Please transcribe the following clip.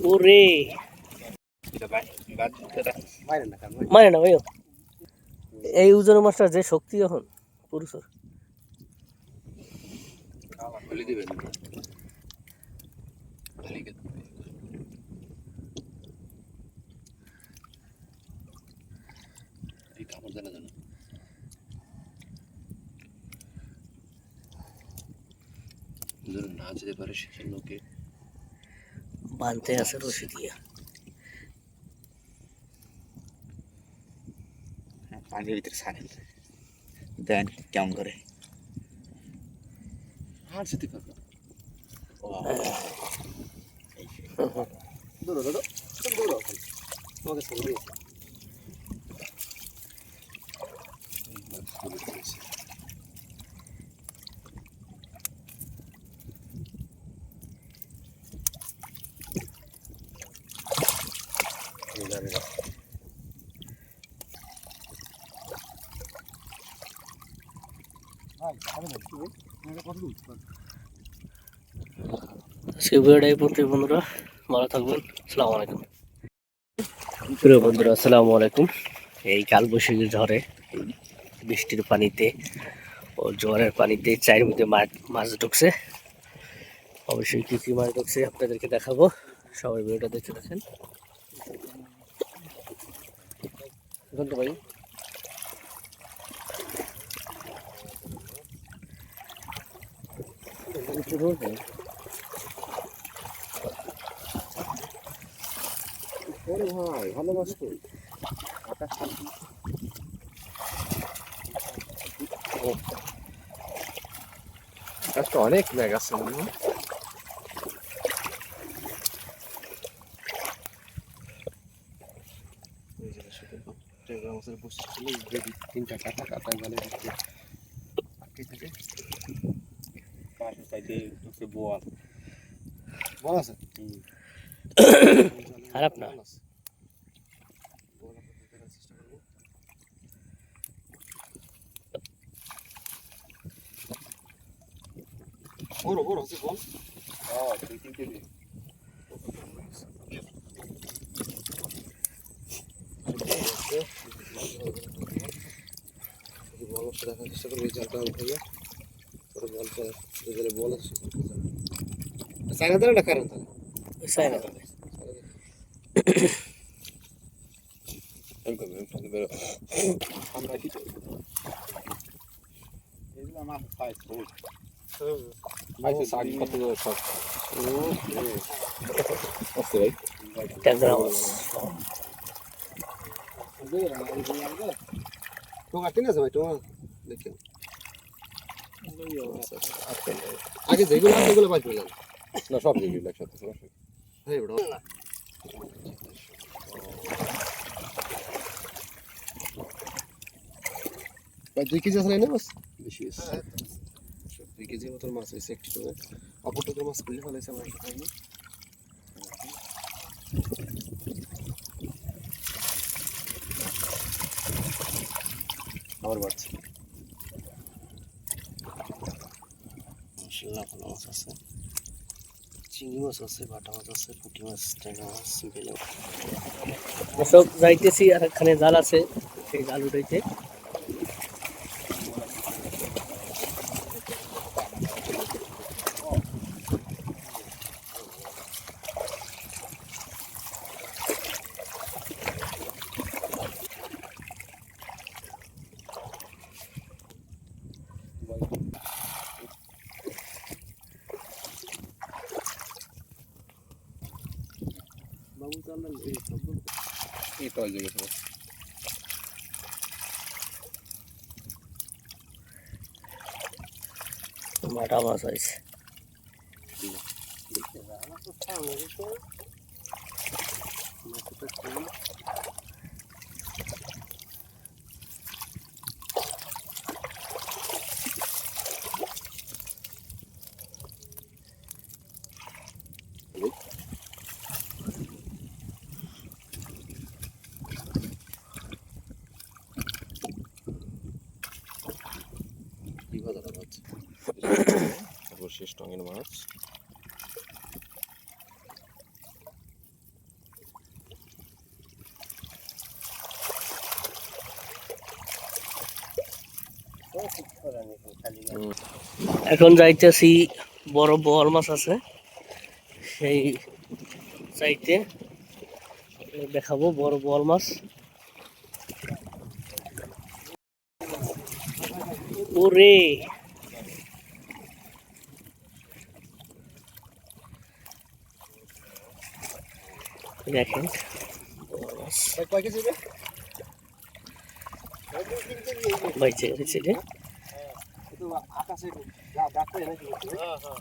ওরে মানে না ভাইও এই ওজনের মাছটা যে শক্তি এখন পুরুষের না যেতে পারে সেজন্য ওকে বাঁধতে আছে রশি দিয়ে পানির ভিতরে ছাড়েন দেন কেমন করে আর যেতে পারবে আজকে ভিডিওটাই পর্যন্ত বন্ধুরা ভালো থাকবেন আসসালামু আলাইকুম প্রিয় বন্ধুরা আসসালামু আলাইকুম এই কালবৈশাখীর ঝড়ে বৃষ্টির পানিতে ও জোয়ারের পানিতে চায়ের মধ্যে মাছ ঢুকছে অবশ্যই কী কী মাছ ঢুকছে আপনাদেরকে দেখাবো সবাই ভিডিওটা দেখতে থাকেন ভাই ভাই ভালো মাছ তো আজকে অনেক ব্যাগ আছে মনে হয় তিনটা কাটা কাটা গেলে আটকে থাকে পাশের সাইডে হচ্ছে বোয়াল বোয়াল আছে খারাপ না বড় বড় আছে বল হ্যাঁ 2-3 কেজি বল দেখার চেষ্টা করবো এই জালটা উঠাইয়া পরে বল করে যদি বল আছে সাইনা ধরে না কারণ সাইনা আমরা কি এগুলো মাছ সাইজ বহুত মাছের শাক কত সব আছে ভাই ট্যাংরা টোকা ঠিক আছে ভাই টোকা দেখেন আগে যেগুলো আছে সেগুলো পাঁচ পেলাম না সব যেগুলো একসাথে হ্যাঁ ওটা ভাই 2 কেজি আছে না বাস বেশি আছে 2 কেজি মতন মাছ হয়েছে একটু টোকা অপর টোকা মাছ খুলে ফেলেছে আমার সাথে আবার বাড়ছে মাশাআল্লাহ ভালো মাছ আছে চিংড়ি মাছ আছে বাটা মাছ আছে পুঁটি মাছ ট্যাংরা মাছ বেলে সব যাইতেছি আর এখানে জাল আছে সেই জাল উঠাইতে এটা হয়ে গেছে বাটা মাছ আছে সর্বশেষ টঙের মাছ এখন যাইতেছি বড় বোয়াল মাছ আছে সেই চাইতে দেখাবো বড় বোয়াল মাছ। ওরে দেখেন কয় কেজি রে? বাইচে গেছে রে। আকাশে ডাকতে নাকি? হ্যাঁ হ্যাঁ।